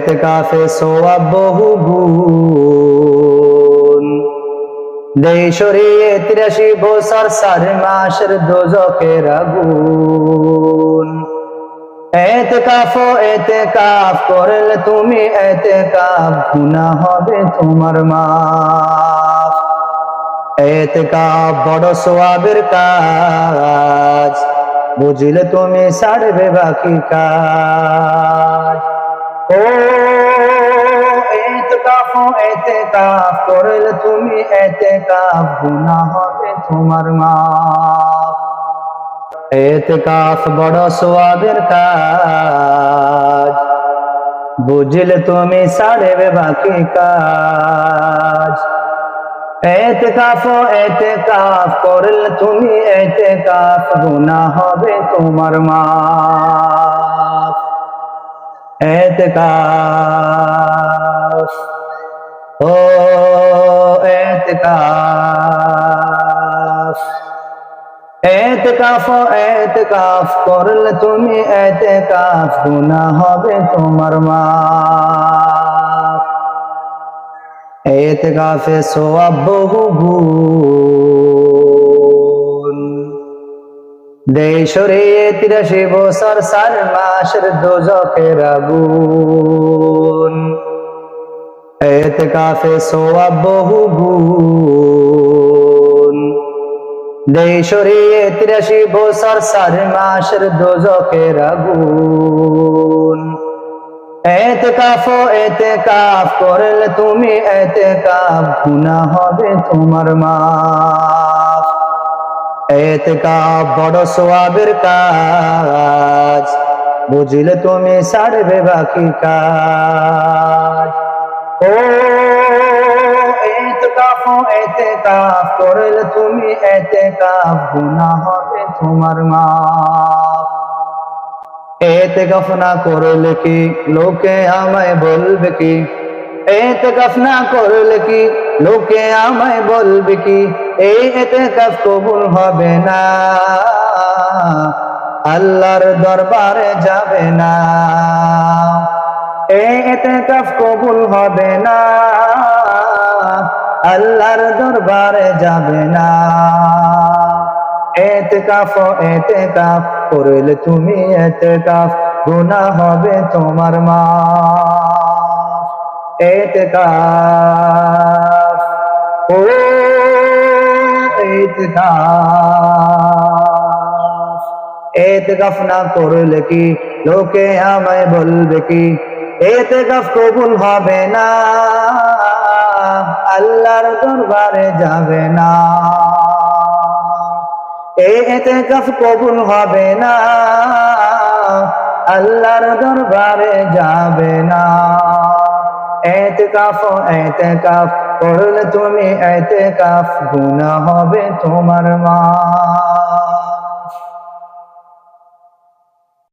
এতেকাফে সওয়াব বহু গুণ, দেই সরিয়ে ৮৩ বছর ৪ মাসের দোজখের আগুন। এতেকাফ করলে তুমি এতেকাফ, গুনাহ হবে তোমার মাফ। এতেকাফ বড় সওয়াবের কাজ, বুঝলে তুমি ছাড়বে বাকি কাজ। ও এতেকাফ করলে তুমি এতেকাফ, গুনাহ হবে তোমার মাফ। এতেকাফ বড় সওয়াবের কাজ, বুঝলে তুমি ছাড়বে বাকি কাজ। এতেকাফ করলে তুমি এতেকাফ, গুনাহ হবে তোমার মাফ। এতেকাফ, ও এতেকাফ, এতেকাফ করলে তুমি এতেকাফ, গুনাহ হবে তোমার মাফ। এতেকাফে সওয়াব বহু গুণ, দেই সরিয়ে ৮৩ বছর ৪ মাসের দোজখের আগুন। এতেকাফে সওয়াব বহু গুণ, দেই সরিয়ে ৮৩ বছর ৪ মাসের দোজখের আগুন। এতেকাফ করলে তুমি এতেকাফ, গুনাহ হবে তোমার মাফ। এতেকাফ বড় সওয়াবের কাজ, বুঝলে তুমি ছাড়বে বাকি কাজ। ও এতেকাফ করলে তুমি এতেকাফ, গুনাহ হবে তোমার মাফ। এতেকাফ না করলে কি লোকে আমায় বলবে কি? এতেকাফ না করলে কি লোকে আমায় বলবে কি? এই এতেকাফ কবুল হবে না, আল্লাহর দরবারে যাবে না। এই এতেকাফ কবুল হবে না, আল্লাহর দরবারে যাবে না। এতেকাফ করলে তুমি এতেকাফ, গুনাহ হবে তোমার মাফ। এতেকাফ, ও এতেকাফ না করলে কি লোকে আমায় বলবে কি? এতেকাফ কবুল হবে না, আল্লাহর দরবারে যাবে না। এতেকাফ কবুল হবে না, আল্লাহর দরবারে যাবে না। এতেকাফ করলে তুমি এতেকাফ, গুনাহ হবে তোমার মাফ।